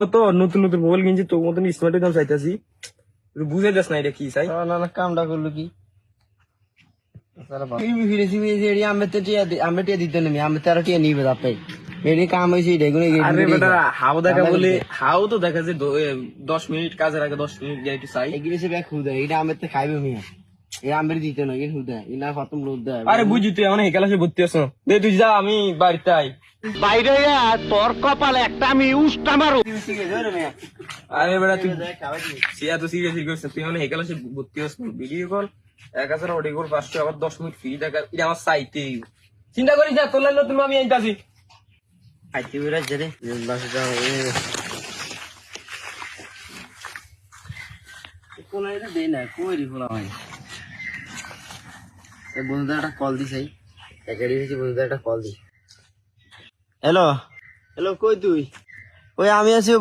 তো নতুন নতুন মোবাইল কিনছি তোর মতন স্মার্ট দাম চাইতেছি বুঝে যাস না এটা কি চাই না না কামটা করলো কি ফিরেছি আমরা টিয়া দিতে নেমি আমরা 13 টিয়া নিবে আপে এটি কাম হয়েছে আরে বেটা হাও দেখা বলে হাও তো দেখা যে 10 মিনিট কাজের আগে 10 মিনিট যাই একটু চাই এগুলি সে ব্যাগ খুদা এটা আমার তো খাইবে মিয়া এটা আমার দিতে না এটা খুদা এটা খতম লোক দেয় আরে বুঝি তুই আমার হেকালাসে ভর্তি আছো দে তুই যা আমি বাড়িতে আই বাইরে তোর কপালে একটা আমি উষ্টা মারু। আরে বেটা তুই সিয়া তো সিরিয়াসলি করছিস তুই আমার হেকালাসে ভর্তি আছো ভিডিও কল 1000 অডিও কল 500 আবার 10 মিনিট ফ্রি দেখা এটা আমার চাইতে চিন্তা করিস না তোর লাইন নতুন আমি আইতাছি খাইতে বেড়া জেরে বাসে যাও কোন এটা দেই না কই রি বলা হয় এই বন্ধুটা একটা কল দিছাই একারি হইছে বন্ধুটা একটা কল দি হ্যালো হ্যালো কই তুই ওই আমি আছি